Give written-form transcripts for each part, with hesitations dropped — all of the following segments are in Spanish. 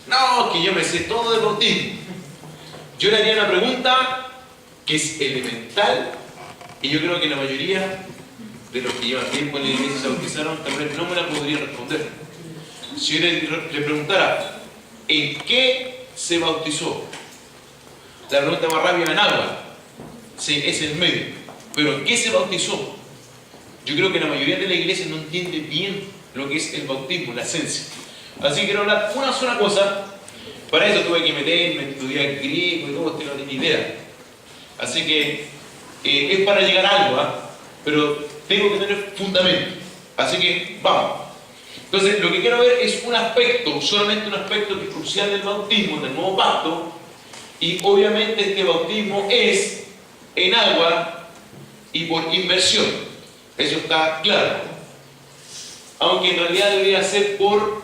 No, que yo me sé todo del bautismo. Yo le haría una pregunta que es elemental y yo creo que la mayoría de los que llevan tiempo en la iglesia se bautizaron también no me la podrían responder. Si yo le preguntara ¿en qué se bautizó? La pregunta más rápida: en agua. Sí, es el medio. Pero ¿en qué se bautizó? Yo creo que la mayoría de la iglesia no entiende bien lo que es el bautismo, la esencia. Así que quiero hablar una sola cosa. Para eso tuve que meterme, estudiar griego y todo, no tengo ni idea. Así que es para llegar a algo, pero tengo que tener fundamento. Así que vamos. Entonces, lo que quiero ver es un aspecto, solamente un aspecto que es crucial del bautismo, del nuevo pacto. Y obviamente este bautismo es en agua y por inmersión. Eso está claro. Aunque en realidad debería ser por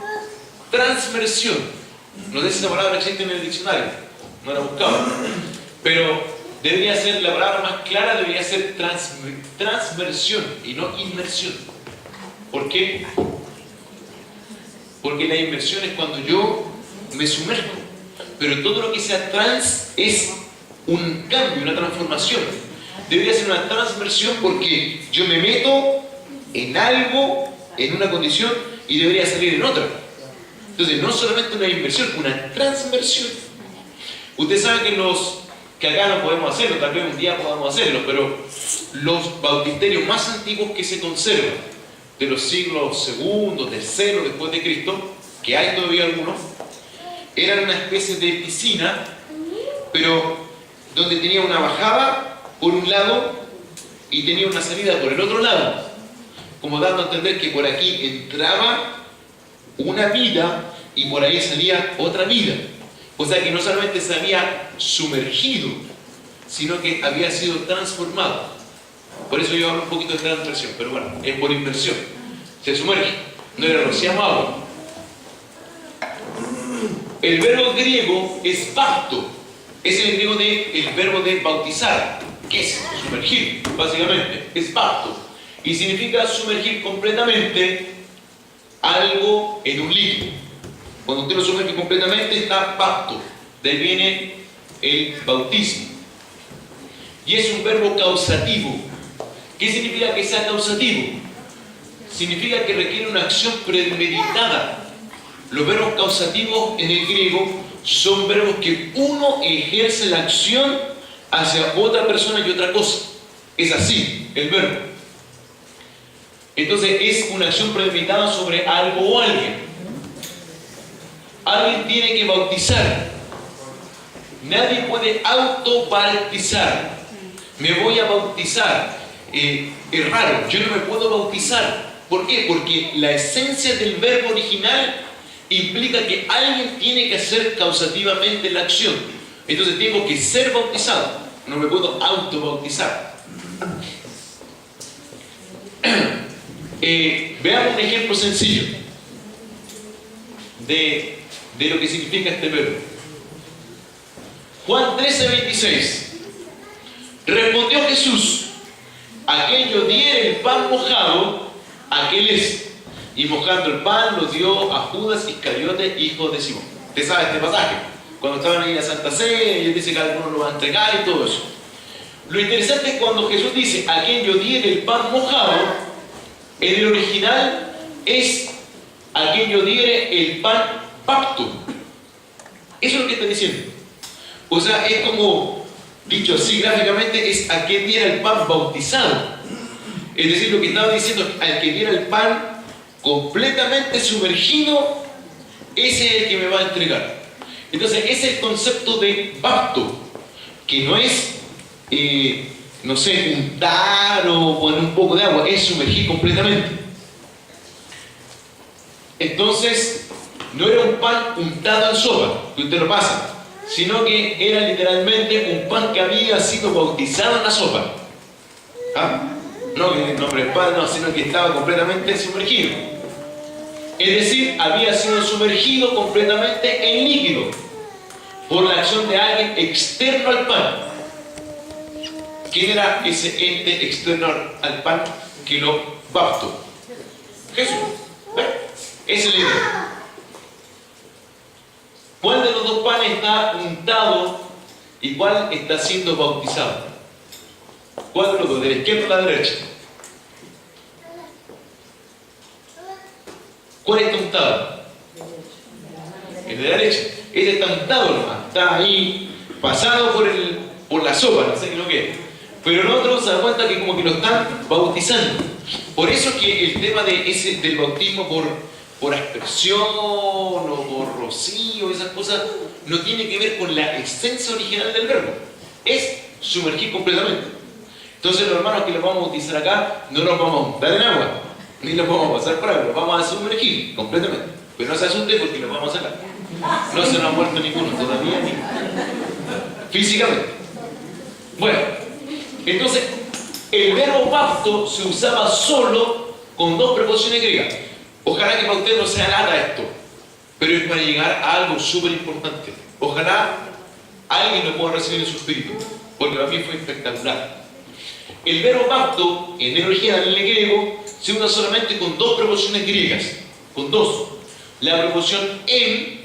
transmersión. No sé si esa palabra existe en el diccionario, no la buscaba. Pero debería ser, la palabra más clara debería ser transmersión y no inmersión. ¿Por qué? Porque la inmersión es cuando yo me sumerjo. Pero todo lo que sea trans es un cambio, una transformación. Debería ser una transmersión porque yo me meto en algo, en una condición, y debería salir en otra. Entonces, no solamente una inmersión, una transmersión. Ustedes saben que acá no podemos hacerlo, tal vez un día podamos hacerlo, pero los bautisterios más antiguos que se conservan, de los siglos segundo, tercero después de Cristo, que hay todavía algunos, eran una especie de piscina, pero donde tenía una bajada por un lado y tenía una salida por el otro lado, como dando a entender que por aquí entraba una vida y por ahí salía otra vida. O sea que no solamente se había sumergido, sino que había sido transformado. Por eso yo hablo un poquito de transversión, pero bueno, es por inversión. Se sumerge, no era rociamos agua. El verbo griego es bapto, es el griego el verbo de bautizar, que es sumergir, básicamente, es bapto. Y significa sumergir completamente algo en un líquido. Cuando usted lo sumerge completamente está bapto. De ahí viene el bautismo. Y es un verbo causativo. ¿Qué significa que sea causativo? Significa que requiere una acción premeditada. Los verbos causativos en el griego son verbos que uno ejerce la acción hacia otra persona y otra cosa. Es así el verbo. Entonces es una acción premeditada sobre algo o alguien. Alguien tiene que bautizar. Nadie puede autobautizar. Me voy a bautizar. Es raro, yo no me puedo bautizar. ¿Por qué? Porque la esencia del verbo original implica que alguien tiene que hacer causativamente la acción. Entonces tengo que ser bautizado. No me puedo autobautizar. Veamos un ejemplo sencillo de lo que significa este verbo. Juan 13:26. Respondió Jesús: aquello diere el pan mojado, aquel es. Y mojando el pan lo dio a Judas Iscariote, hijo de Simón. Usted sabe este pasaje. Cuando estaban ahí en la Santa Cena, y él dice que algunos lo van a entregar y todo eso. Lo interesante es cuando Jesús dice aquello diere el pan mojado, en el original es aquello diere el pan bapto. Eso es lo que está diciendo. O sea, es como, dicho así gráficamente, es aquel diera el pan bautizado. Es decir, lo que estaba diciendo, al que diera el pan completamente sumergido, ese es el que me va a entregar. Entonces, ese es el concepto de bapto, que no es, no sé, untar o poner un poco de agua, es sumergir completamente. Entonces, no era un pan untado en sopa, que usted lo pasa, sino que era literalmente un pan que había sido bautizado en la sopa. ¿Ah? No que el nombre del pan, no, sino que estaba completamente sumergido. Es decir, había sido sumergido completamente en líquido por la acción de alguien externo al pan. ¿Quién era ese ente externo al pan que lo baptó? Jesús. Esa es la idea. estos dos panes está untado y cuál está siendo bautizado? ¿Cuál de los dos? ¿De la izquierda o de la derecha? ¿Cuál está untado? El de la derecha. Este está untado nomás, está ahí pasado por la sopa, no sé qué es lo que es. Pero nosotros se dan cuenta que como que lo están bautizando. Por eso que el tema del bautismo por aspersión o por rocío, esas cosas, no tiene que ver con la esencia original del verbo. Es sumergir completamente. Entonces los hermanos que los vamos a bautizar acá, no los vamos a untar en agua, ni los vamos a pasar por agua, los vamos a sumergir completamente. Pero no se asuste porque los vamos a sacar. No se nos ha muerto ninguno todavía, ni físicamente. Bueno, entonces el verbo bapto se usaba solo con dos preposiciones griegas. Ojalá que para usted no sea nada esto, pero es para llegar a algo súper importante. Ojalá alguien lo pueda recibir en su espíritu, porque para mí fue espectacular. El verbo bapto en el original, en el griego, se usa solamente con dos preposiciones griegas, con dos. La preposición en,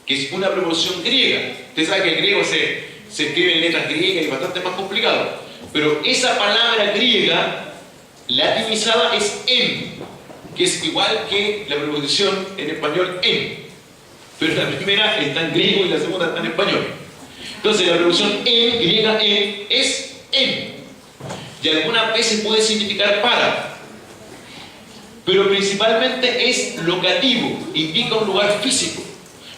que es una preposición griega. Usted sabe que el griego se escribe en letras griegas y es bastante más complicado. Pero esa palabra griega latinizada es en, que es igual que la preposición en español en. Pero la primera está en griego y la segunda está en español. Entonces la preposición en, griega en, es en. Y algunas veces puede significar para. Pero principalmente es locativo, indica un lugar físico.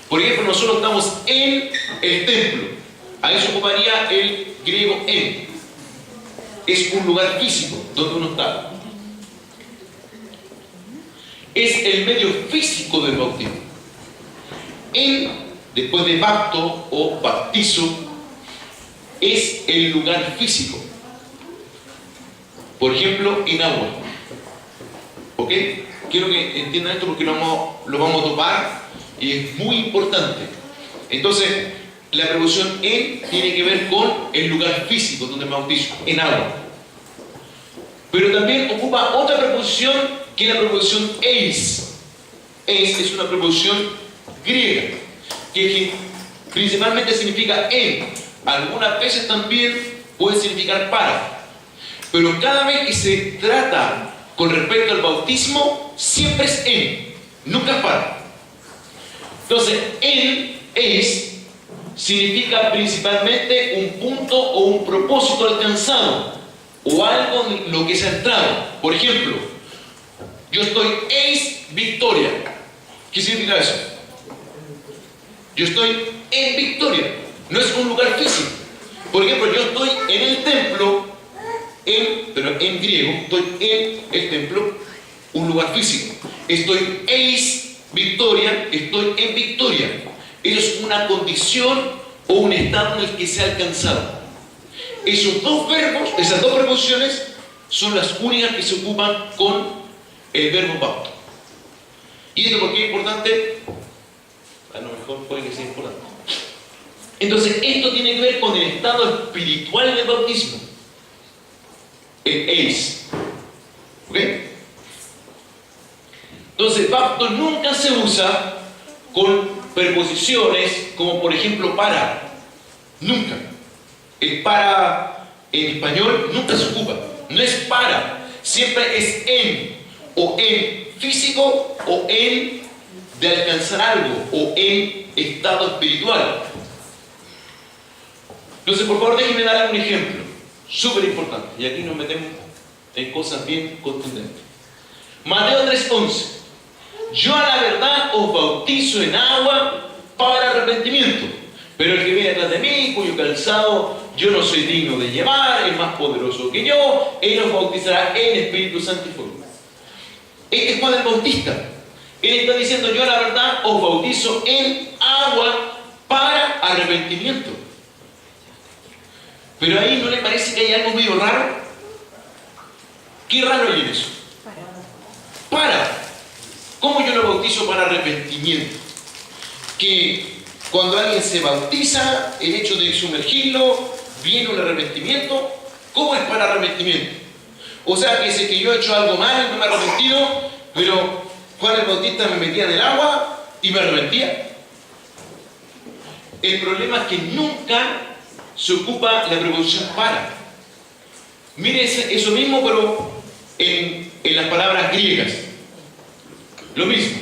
Por ejemplo, nosotros estamos en el templo. Ahí se ocuparía el griego en. Es un lugar físico donde uno está. Es el medio físico del bautismo. En, después de bapto o bautizo, es el lugar físico. Por ejemplo, en agua. ¿Ok? Quiero que entiendan esto porque lo vamos a topar y es muy importante. Entonces, la preposición en tiene que ver con el lugar físico donde me bautizo, en agua. Pero también ocupa otra preposición que es la preposición eis. Eis es una preposición griega que principalmente significa en. Algunas veces también puede significar para. Pero cada vez que se trata con respecto al bautismo, siempre es en, nunca es para. Entonces, en, eis, significa principalmente un punto o un propósito alcanzado, o algo en lo que se ha entrado. Por ejemplo, yo estoy eis victoria. ¿Qué significa eso? Yo estoy en victoria. No es un lugar físico. Por ejemplo, yo estoy en el templo, pero en griego, estoy en el templo, un lugar físico. Estoy eis victoria, estoy en victoria. Eso es una condición o un estado en el que se ha alcanzado. Esos dos verbos, esas dos preposiciones, son las únicas que se ocupan con el verbo bapto. ¿Y esto por qué es importante? A lo mejor puede que sea importante. Entonces, esto tiene que ver con el estado espiritual del bautismo. El eis. ¿Ok? Entonces, bapto nunca se usa con preposiciones como por ejemplo para. Nunca. El para en español nunca se ocupa. No es para. Siempre es en. O en físico o en de alcanzar algo. O en estado espiritual. Entonces, por favor, déjenme dar un ejemplo. Súper importante. Y aquí nos metemos en cosas bien contundentes. Mateo 3:11. Yo a la verdad os bautizo en agua para arrepentimiento. Pero el que viene atrás de mí, cuyo calzado yo no soy digno de llevar, es más poderoso que yo, él os bautizará en Espíritu Santo y fuego. Este es Juan el Bautista. Él está diciendo, yo a la verdad os bautizo en agua para arrepentimiento. Pero ahí ¿no le parece que hay algo medio raro? ¿Qué raro hay en eso? Para. ¿Cómo yo lo bautizo para arrepentimiento? Que cuando alguien se bautiza, el hecho de sumergirlo, viene un arrepentimiento. ¿Cómo es para arrepentimiento? O sea, que si que yo he hecho algo mal, no me he arrepentido, pero Juan el Bautista me metía en el agua y me arrepentía. El problema es que nunca se ocupa la preposición para. Mire eso mismo, pero en las palabras griegas. Lo mismo.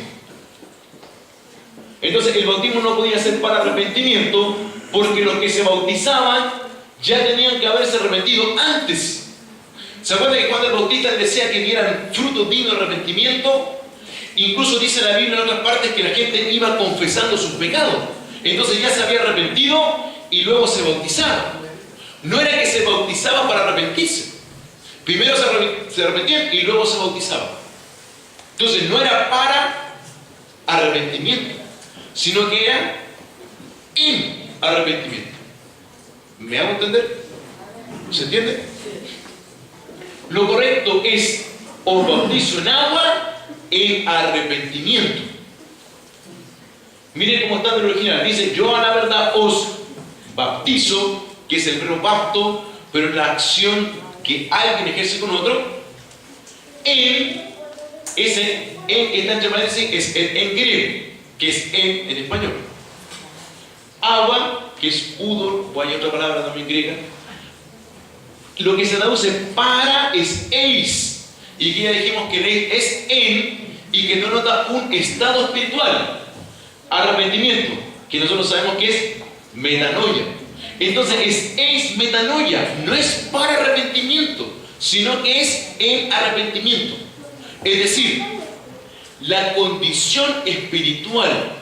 Entonces el bautismo no podía ser para arrepentimiento porque los que se bautizaban ya tenían que haberse arrepentido antes. ¿Se acuerdan que cuando el Bautista decía que dieran frutos dignos de arrepentimiento? Incluso dice la Biblia en otras partes que la gente iba confesando sus pecados. Entonces ya se había arrepentido y luego se bautizaba. No era que se bautizaba para arrepentirse. Primero se arrepentían y luego se bautizaban. Entonces no era para arrepentimiento, sino que era en arrepentimiento. ¿Me hago entender? ¿Se entiende? Lo correcto es os bautizo en agua en arrepentimiento. Miren cómo está en el original. Dice, yo a la verdad os bautizo, que es el verbo bapto, pero en la acción que alguien ejerce con otro, ese en que está entre paréntesis es el en griego, que es en español. Agua, que es udor, o hay otra palabra también griega. Lo que se traduce para es eis, y que ya dijimos que el eis es en, y que no nota un estado espiritual. Arrepentimiento, que nosotros sabemos que es metanoia. Entonces es eis metanoia, no es para arrepentimiento, sino que es en arrepentimiento. Es decir, la condición espiritual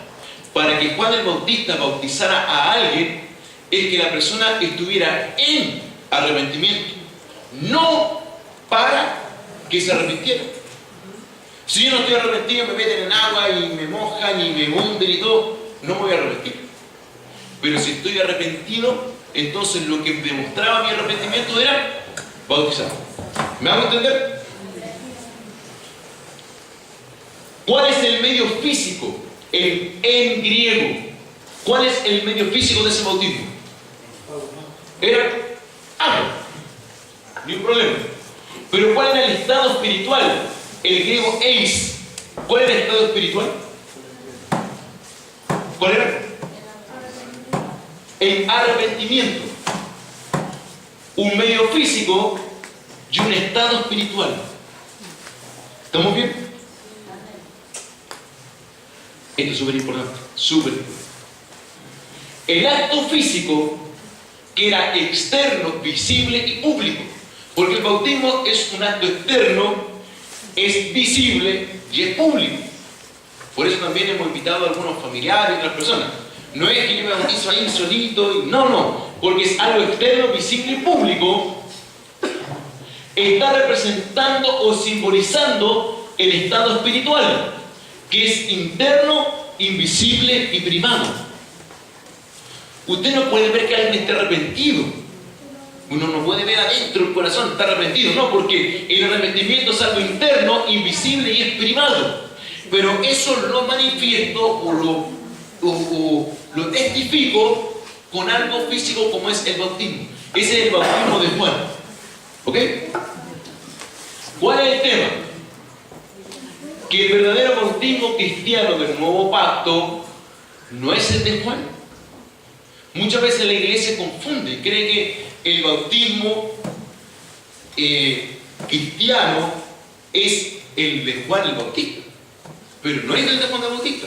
para que Juan el Bautista bautizara a alguien es que la persona estuviera en arrepentimiento, no para que se arrepintiera. Si yo no estoy arrepentido, me meten en agua y me mojan y me hunden y todo, no me voy a arrepentir. Pero si estoy arrepentido, entonces lo que demostraba mi arrepentimiento era bautizar. ¿Me hago entender? ¿Cuál es el medio físico? En griego. ¿Cuál es el medio físico de ese bautismo? Era agua. Ni un problema. Pero ¿cuál era el estado espiritual? El griego eis. ¿Cuál era el estado espiritual? ¿Cuál era? El arrepentimiento. Un medio físico y un estado espiritual. ¿Estamos bien? Esto es súper importante, súper importante. El acto físico, que era externo, visible y público, porque el bautismo es un acto externo, es visible y es público. Por eso también hemos invitado a algunos familiares y otras personas. No es que yo me bautizo ahí solito, no, porque es algo externo, visible y público. Está representando o simbolizando el estado espiritual, que es interno, invisible y privado. Usted no puede ver que alguien esté arrepentido. Uno no puede ver adentro el corazón, está arrepentido. No, porque el arrepentimiento es algo interno, invisible y es privado. Pero eso lo manifiesto o lo testifico con algo físico como es el bautismo. Ese es el bautismo de Juan. ¿Ok? ¿Cuál es el tema? Que el verdadero bautismo cristiano del nuevo pacto no es el de Juan. Muchas veces la iglesia confunde, cree que el bautismo cristiano es el de Juan el Bautista, pero no es el de Juan el Bautista.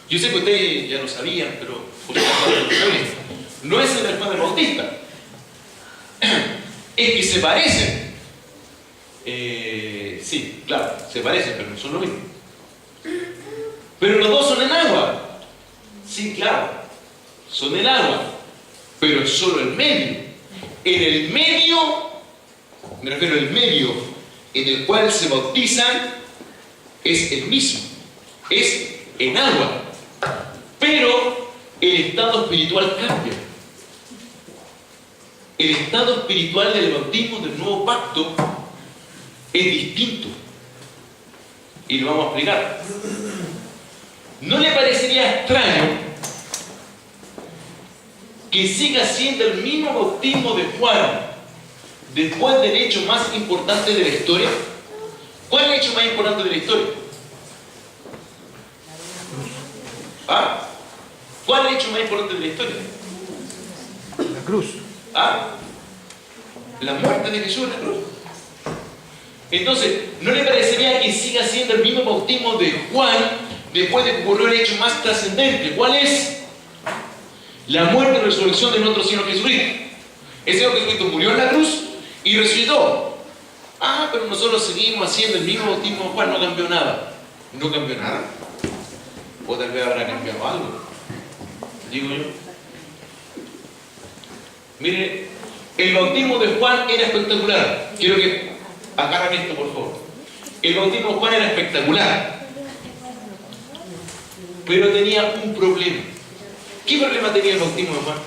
Yo sé que ustedes ya lo sabían, pero no es el de Juan el Bautista. Es que se parecen. Sí, claro, se parecen, pero no son lo mismo. Pero los dos son en agua. Sí, claro, son en agua, pero es solo el medio. En el medio, me refiero al medio en el cual se bautizan, es el mismo, es en agua. Pero el estado espiritual cambia. El estado espiritual del bautismo del nuevo pacto es distinto. Y lo vamos a explicar. ¿No le parecería extraño que siga siendo el mismo bautismo de Juan después del hecho más importante de la historia? ¿Cuál es el hecho más importante de la historia? ¿Ah? ¿Cuál es el hecho más importante de la historia? La cruz. ¿Ah? La muerte de Jesús en la cruz. Entonces, ¿no le parecería que siga siendo el mismo bautismo de Juan después de que ocurrió el hecho más trascendente? ¿Cuál es? La muerte y resurrección de nuestro Señor Jesucristo. El Señor Jesucristo murió en la cruz y resucitó. Ah, pero nosotros seguimos haciendo el mismo bautismo de Juan, no cambió nada. ¿No cambió nada? O tal vez habrá cambiado algo. Digo yo. Mire, el bautismo de Juan era espectacular. Quiero que agarren esto, por favor. El bautismo de Juan era espectacular. Pero tenía un problema. ¿Qué problema tenía el bautismo de Juan?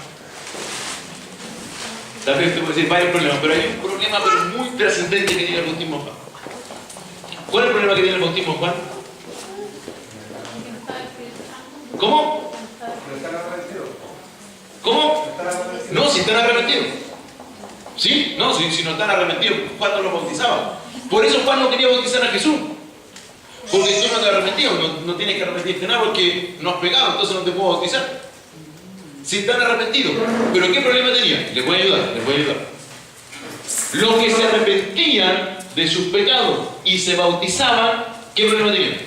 Tal vez usted puede decir varios problemas, pero hay un problema pero muy trascendente que tiene el bautismo de Juan. ¿Cuál es el problema que tiene el bautismo de Juan? ¿Cómo? ¿Cómo? No, si están arrepentidos. ¿Sí? No, si no están arrepentidos, Juan no los bautizaba. Por eso Juan no quería bautizar a Jesús. Porque tú no te has arrepentido, no tienes que arrepentirte nada porque no has pecado, entonces no te puedo bautizar. Si están arrepentidos. ¿Pero qué problema tenía? Les voy a ayudar. Los que se arrepentían de sus pecados y se bautizaban, ¿qué problema tenían?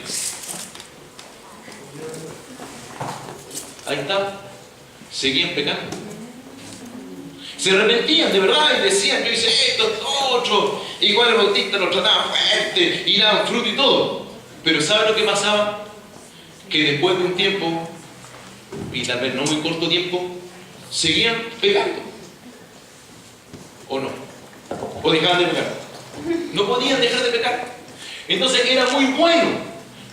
Ahí está. Seguían pecando. Se arrepentían de verdad y decían, yo hice esto, otro. Y Juan el Bautista los trataba fuerte y daban fruto y todo. Pero ¿saben lo que pasaba? Que después de un tiempo, y tal vez no muy corto tiempo, seguían pecando. ¿O no? ¿O dejaban de pecar? No podían dejar de pecar. Entonces era muy bueno.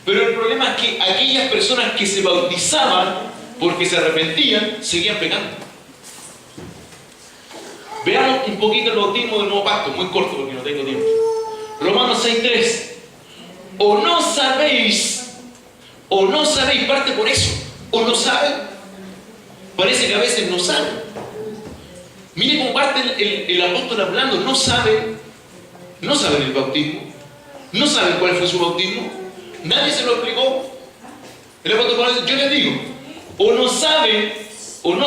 Pero el problema es que aquellas personas que se bautizaban porque se arrepentían, seguían pecando. Veamos un poquito el bautismo del nuevo pacto, muy corto porque no tengo tiempo. Romanos 6:3. O no sabéis, parte por eso. O no saben. Parece que a veces no saben. Mire cómo parte el apóstol hablando. No saben el bautismo. No saben cuál fue su bautismo. Nadie se lo explicó. El apóstol Pablo dice, yo les digo, o no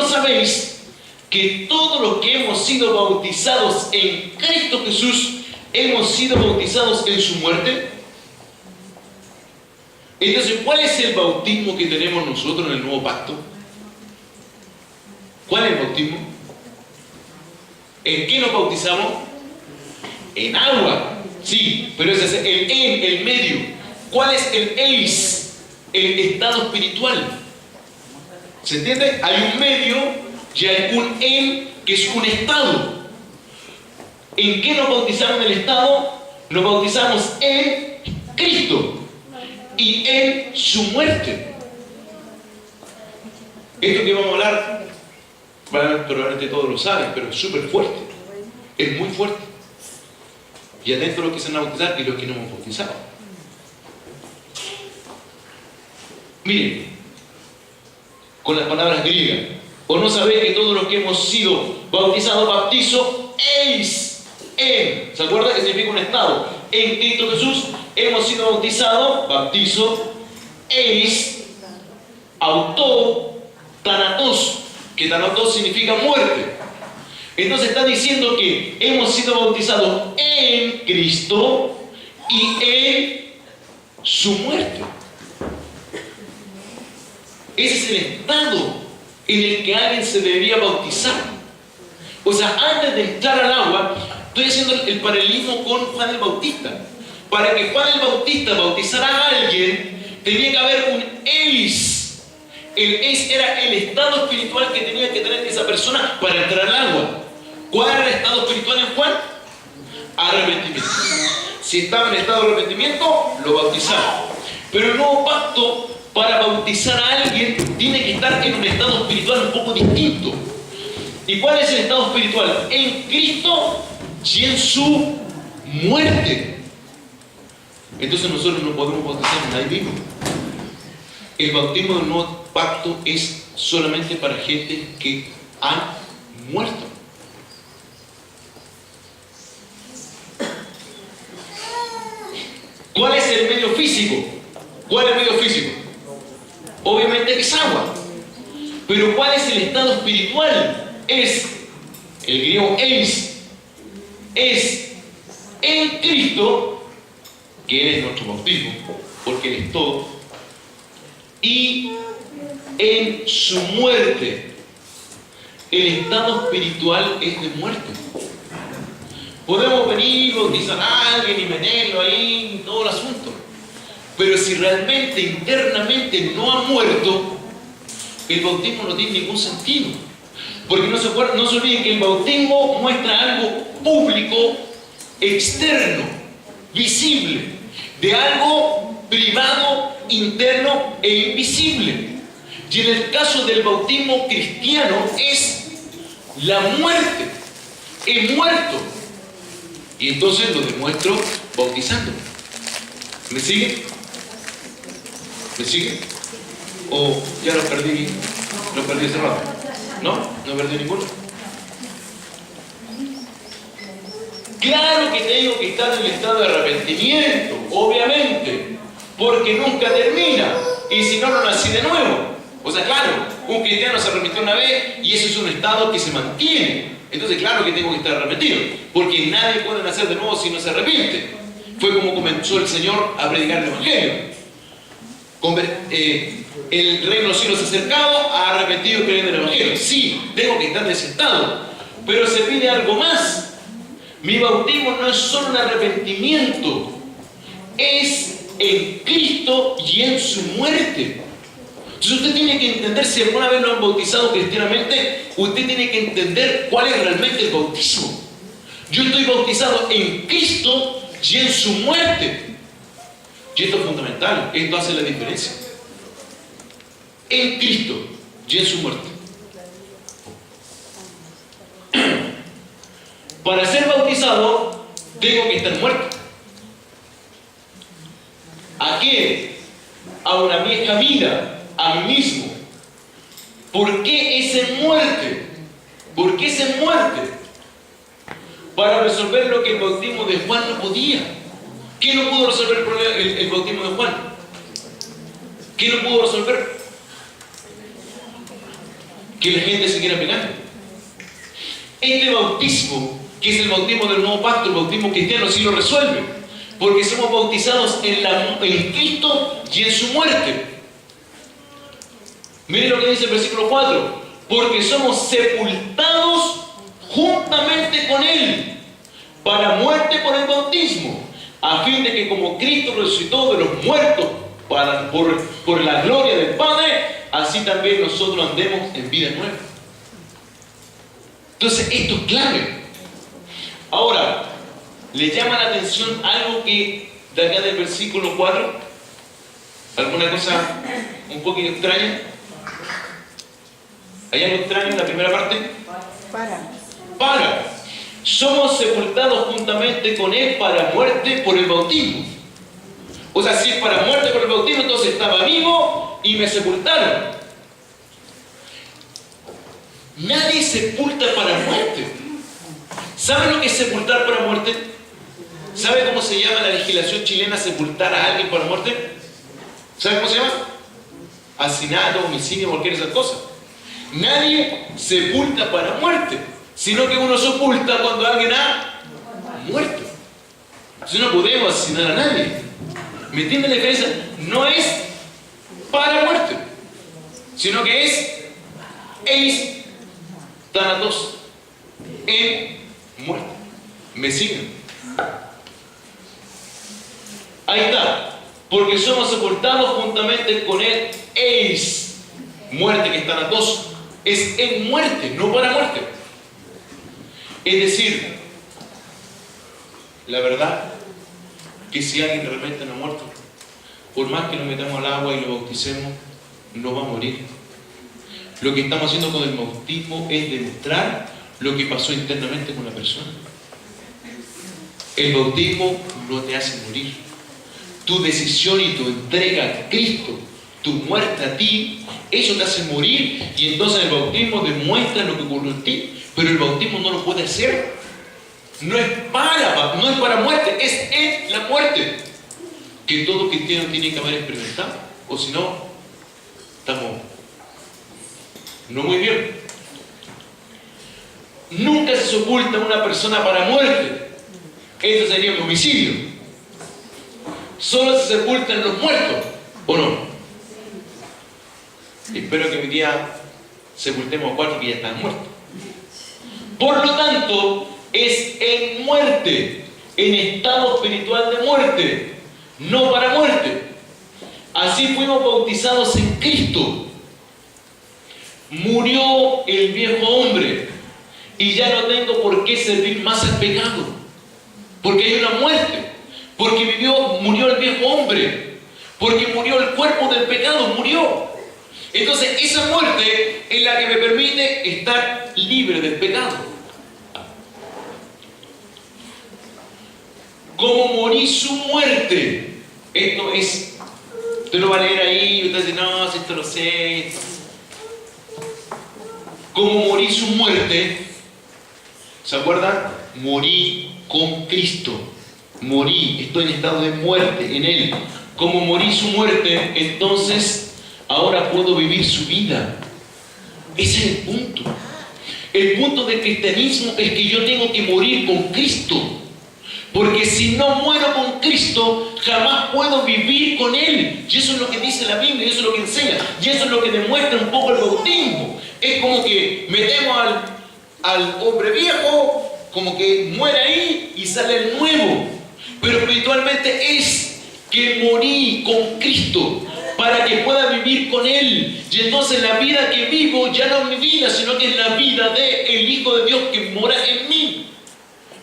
sabéis que todos los que hemos sido bautizados en Cristo Jesús, hemos sido bautizados en su muerte. Entonces, ¿cuál es el bautismo que tenemos nosotros en el nuevo pacto? ¿Cuál es el bautismo? ¿En qué nos bautizamos? En agua. Sí, pero ese es el medio. ¿Cuál es el eis? El estado espiritual. ¿Se entiende? Hay un medio y hay un en, que es un estado. ¿En qué nos bautizamos en el estado? Nos bautizamos en Cristo y en su muerte. Esto que vamos a hablar, probablemente todos lo saben, pero es súper fuerte. Es muy fuerte. Y adentro los que se van a bautizar y los que no hemos bautizado. Miren, con las palabras griegas. ¿O no sabéis que todos los que hemos sido bautizados, bautizo, eis, en? ¿Se acuerda que significa un estado? En Cristo Jesús hemos sido bautizados, bautizo, eis, auto, thanatos, que thanatos significa muerte. Entonces está diciendo que hemos sido bautizados en Cristo y en su muerte. Ese es el estado en el que alguien se debería bautizar. O sea, antes de entrar al agua, estoy haciendo el paralelismo con Juan el Bautista. Para que Juan el Bautista bautizara a alguien, tenía que haber un eis. El eis era el estado espiritual que tenía que tener esa persona para entrar al agua. ¿Cuál era el estado espiritual en Juan? Arrepentimiento. Si estaba en estado de arrepentimiento, lo bautizaba. Pero el nuevo pacto, para bautizar a alguien, tiene que estar en un estado espiritual un poco distinto. ¿Y cuál es el estado espiritual? En Cristo y en su muerte. Entonces nosotros no podemos bautizar a nadie mismo. El bautismo del nuevo pacto es solamente para gente que ha muerto. ¿Cuál es el medio físico? ¿Cuál es el medio físico? Obviamente es agua. Pero ¿cuál es el estado espiritual? Es, el griego eis, es en Cristo, que Él es nuestro bautismo, porque Él es todo, y en su muerte. El estado espiritual es de muerte. Podemos venir, bautizar a alguien y meterlo ahí en todo el asunto, pero si realmente internamente no ha muerto, el bautismo no tiene ningún sentido. Porque no se olviden que el bautismo muestra algo público, externo, visible, de algo privado, interno e invisible. Y en el caso del bautismo cristiano es la muerte. He muerto. Y entonces lo demuestro bautizando. ¿Me siguen? ¿Me siguen? ¿O ya los perdí hace rato? ¿No? ¿No perdí ninguno? Claro que tengo que estar en el estado de arrepentimiento, obviamente, porque nunca termina. Y si no, no nací de nuevo. O sea, claro, un cristiano se arrepintió una vez y eso es un estado que se mantiene. Entonces, claro que tengo que estar arrepentido, porque nadie puede nacer de nuevo si no se arrepiente. Fue como comenzó el Señor a predicar el Evangelio. El reino de los cielos se ha acercado, ha arrepentido creyendo en el Evangelio. Sí, tengo que estar en ese estado, pero se pide algo más. Mi bautismo no es solo un arrepentimiento, es en Cristo y en su muerte. Entonces usted tiene que entender, si alguna vez lo han bautizado cristianamente, usted tiene que entender cuál es realmente el bautismo. Yo estoy bautizado en Cristo y en su muerte. Y esto es fundamental, esto hace la diferencia. En Cristo y en su muerte. Para ser bautizado, tengo que estar muerto. ¿A qué? A una vieja vida. A mí mismo. ¿Por qué es en muerte? ¿Por qué es en muerte? Para resolver lo que el bautismo de Juan no podía. ¿Qué no pudo resolver el bautismo de Juan? ¿Qué no pudo resolver? Que la gente se quiera pegando. Este bautismo, que es el bautismo del nuevo pacto, el bautismo cristiano, sí lo resuelve. Porque somos bautizados en Cristo y en su muerte. Miren lo que dice el versículo 4. Porque somos sepultados juntamente con Él para muerte por el bautismo, a fin de que como Cristo resucitó de los muertos por la gloria del Padre, así también nosotros andemos en vida nueva. Entonces esto es clave. Ahora, ¿le llama la atención algo que de acá del versículo 4? ¿Alguna cosa un poquito extraña? ¿Hay algo extraño en la primera parte? Para. Somos sepultados juntamente con Él para muerte por el bautismo. O sea, si es para muerte por el bautismo, entonces estaba vivo y me sepultaron. Nadie sepulta para muerte. ¿Saben lo que es sepultar para muerte? ¿Sabe cómo se llama la legislación chilena sepultar a alguien para muerte? ¿Sabe cómo se llama? Asesinato, homicidio, cualquier de esas cosas. Nadie sepulta para muerte, sino que uno sepulta cuando alguien ha muerto. Entonces no podemos asesinar a nadie. ¿Me entienden la diferencia? No es para muerte, sino que es eis thanatos, en muerte. ¿Me siguen? Ahí está. Porque somos sepultados juntamente con Él, eis muerte, que es thanatos. Es en muerte, no para muerte. Es decir, la verdad que si alguien realmente no ha muerto, por más que lo metamos al agua y lo bauticemos, no va a morir. Lo que estamos haciendo con el bautismo es demostrar lo que pasó internamente con la persona. El bautismo no te hace morir. Tu decisión y tu entrega a Cristo, tu muerte a ti, eso te hace morir, y entonces el bautismo demuestra lo que ocurrió en ti. Pero el bautismo no lo puede hacer. No es para muerte, es en la muerte que todo cristiano tiene que haber experimentado. O si no, estamos No muy bien. Nunca se sepulta a una persona para muerte. Eso sería un homicidio. Solo se sepultan los muertos, ¿o no? Espero que hoy día sepultemos a 4 que ya están muertos. Por lo tanto, es en muerte, en estado espiritual de muerte, no para muerte. Así fuimos bautizados en Cristo. Murió el viejo hombre y ya no tengo por qué servir más al pecado, porque hay una muerte, porque murió el viejo hombre, porque murió el cuerpo del pecado, murió. Entonces esa muerte es la que me permite estar libre del pecado. Como morí su muerte, esto es, usted lo va a leer ahí y usted dice, no, si esto lo sé. Como morí su muerte, ¿se acuerdan? Morí con Cristo. Morí, estoy en estado de muerte en Él. Como morí su muerte, entonces ahora puedo vivir su vida. Ese es el punto. El punto del cristianismo es que yo tengo que morir con Cristo. Porque si no muero con Cristo, jamás puedo vivir con Él. Y eso es lo que dice la Biblia, y eso es lo que enseña. Y eso es lo que demuestra un poco el bautismo. Es como que metemos al hombre viejo, como que muere ahí y sale el nuevo. Pero espiritualmente es que morí con Cristo para que pueda vivir con Él. Y entonces la vida que vivo ya no es mi vida, sino que es la vida del Hijo de Dios que mora en mí.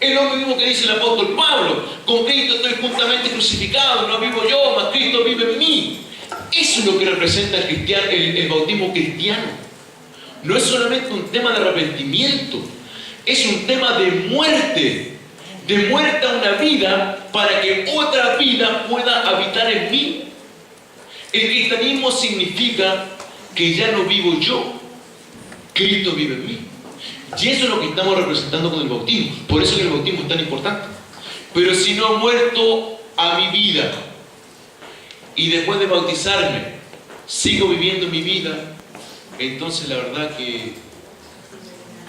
Es lo mismo que dice el apóstol Pablo: con Cristo estoy juntamente crucificado, no vivo yo, mas Cristo vive en mí. Eso es lo que representa el bautismo cristiano. No es solamente un tema de arrepentimiento, es un tema de muerte a una vida para que otra vida pueda habitar en mí. El cristianismo significa que ya no vivo yo, Cristo vive en mí. Y eso es lo que estamos representando con el bautismo. Por eso que el bautismo es tan importante. Pero si no he muerto a mi vida y después de bautizarme sigo viviendo mi vida, entonces la verdad que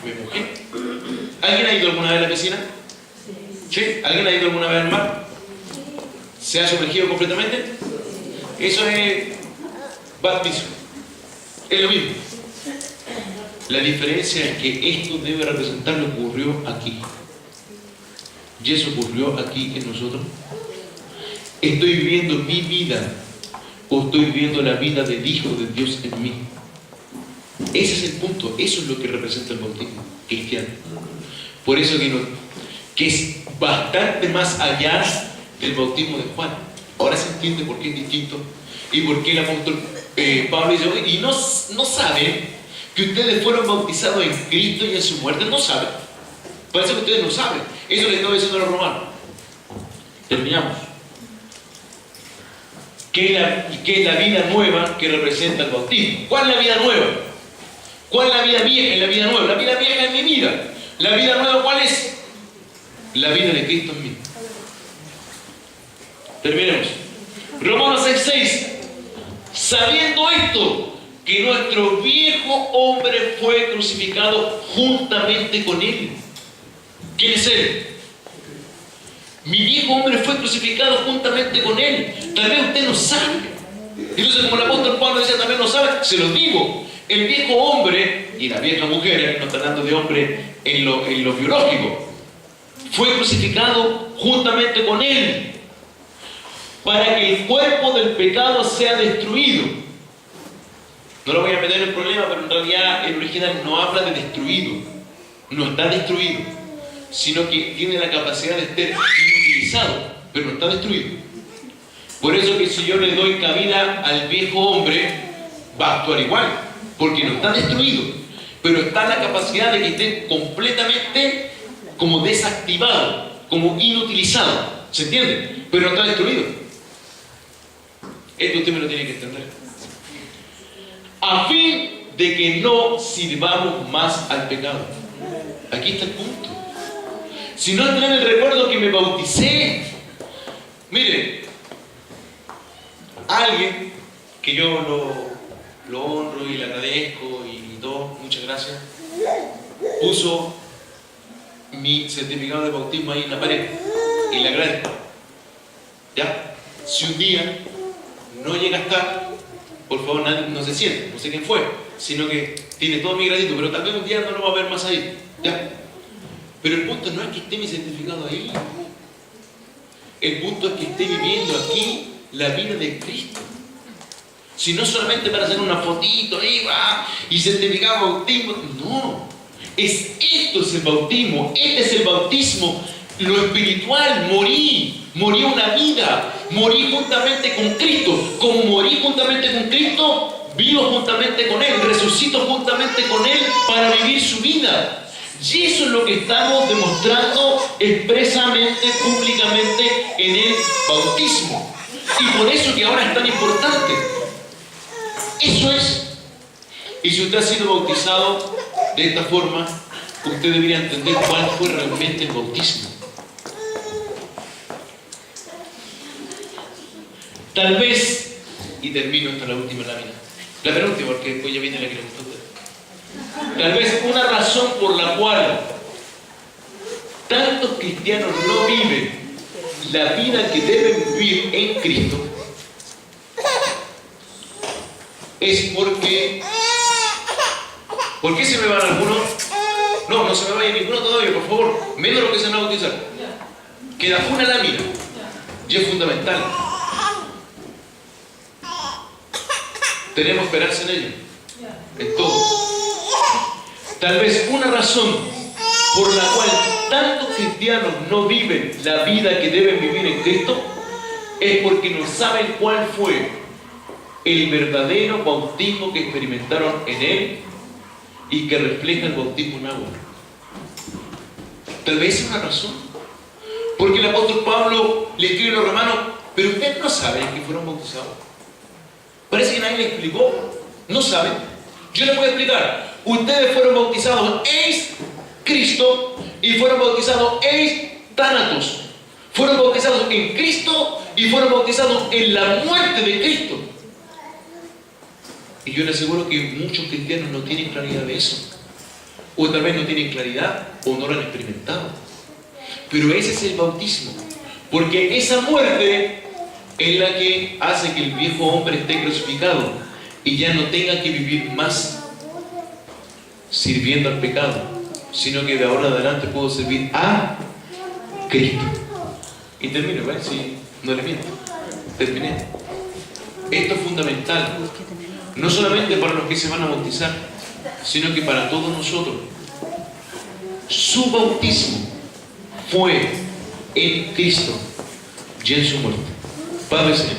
me mojé. ¿Alguien ha ido alguna vez a la piscina? ¿Sí? ¿Alguien ha ido alguna vez al mar? ¿Se ha sumergido completamente? Eso es bautismo. Es lo mismo. La diferencia es que esto debe representar lo que ocurrió aquí. Y eso ocurrió aquí en nosotros. ¿Estoy viviendo mi vida o estoy viviendo la vida del Hijo de Dios en mí? Ese es el punto. Eso es lo que representa el bautismo cristiano. Por eso que es bastante más allá del bautismo de Juan. Ahora se entiende por qué es distinto y por qué el apóstol Pablo dice: y no saben que ustedes fueron bautizados en Cristo y en su muerte. No saben. Parece que ustedes no saben. Eso le estaba diciendo a los romanos. Terminamos. ¿Qué es la vida nueva que representa el bautismo? ¿Cuál es la vida nueva? ¿Cuál es la vida vieja y la vida nueva? La vida vieja es mi vida. ¿La vida nueva cuál es? La vida de Cristo en mí. Terminemos. Romanos 6:6. Sabiendo esto, que nuestro viejo hombre fue crucificado juntamente con Él. ¿Quién es Él? Mi viejo hombre fue crucificado juntamente con Él. Tal vez usted no sabe. Entonces, como el apóstol Pablo decía, también no sabe, se los digo. El viejo hombre y la vieja mujer, no está hablando de hombre en lo biológico, fue crucificado juntamente con Él para que el cuerpo del pecado sea destruido. No lo voy a meter en el problema, pero en realidad el original no habla de destruido. No está destruido, sino que tiene la capacidad de estar inutilizado, pero no está destruido. Por eso que si yo le doy cabida al viejo hombre, va a actuar igual, porque no está destruido, pero está la capacidad de que esté completamente como desactivado, como inutilizado. ¿Se entiende? Pero no está destruido. Esto usted me lo tiene que entender. A fin de que no sirvamos más al pecado. Aquí está el punto. Si no tienen el recuerdo que me bauticé, miren, alguien que yo lo honro y le agradezco y todo, gracia, puso mi certificado de bautismo ahí en la pared y le agradezco. ¿Ya? Si un día no llega a estar, por favor nadie, no se siente, no sé quién fue, sino que tiene todo mi gratitud, pero tal vez un día no lo va a ver más ahí. ¿Ya? Pero el punto no es que esté mi certificado ahí. El punto es que esté viviendo aquí la vida de Cristo. Si no solamente para hacer una fotito ahí, va, y certificado de bautismo. No. Esto es el bautismo. Este es el bautismo. Lo espiritual. Morí una vida. Morí juntamente con Cristo. Como morí juntamente con Cristo, vivo juntamente con Él. Resucito juntamente con Él para vivir su vida. Y eso es lo que estamos demostrando expresamente, públicamente en el bautismo. Y por eso que ahora es tan importante. Eso es. Y si usted ha sido bautizado de esta forma, usted debería entender cuál fue realmente el bautismo. Tal vez, y termino esta la última lámina, la penúltima porque después ya viene la que le gustó a usted. Tal vez una razón por la cual tantos cristianos no viven la vida que deben vivir en Cristo es porque... ¿Por qué se me van algunos? No se me vaya ninguno todavía, por favor. Menos los que se van a bautizar. Queda una lámina y es fundamental. Tenemos esperanza en ello. En todo. Tal vez una razón por la cual tantos cristianos no viven la vida que deben vivir en Cristo es porque no saben cuál fue el verdadero bautismo que experimentaron en Él y que refleja el bautismo en agua. Tal vez es una razón. Porque el apóstol Pablo le escribe a los romanos, pero ustedes no saben que fueron bautizados. Parece que nadie le explicó. No saben. Yo les voy a explicar. Ustedes fueron bautizados en Cristo y fueron bautizados en Tánatos. Fueron bautizados en Cristo y fueron bautizados en la muerte de Cristo. Y yo les aseguro que muchos cristianos no tienen claridad de eso. O tal vez no tienen claridad o no lo han experimentado. Pero ese es el bautismo. Porque esa muerte es la que hace que el viejo hombre esté crucificado y ya no tenga que vivir más sirviendo al pecado, sino que de ahora en adelante puedo servir a Cristo. Y termino, ¿ves? Si no le miento. Terminé. Esto es fundamental. No solamente para los que se van a bautizar, sino que para todos nosotros. Su bautismo fue en Cristo y en su muerte. Padre Señor.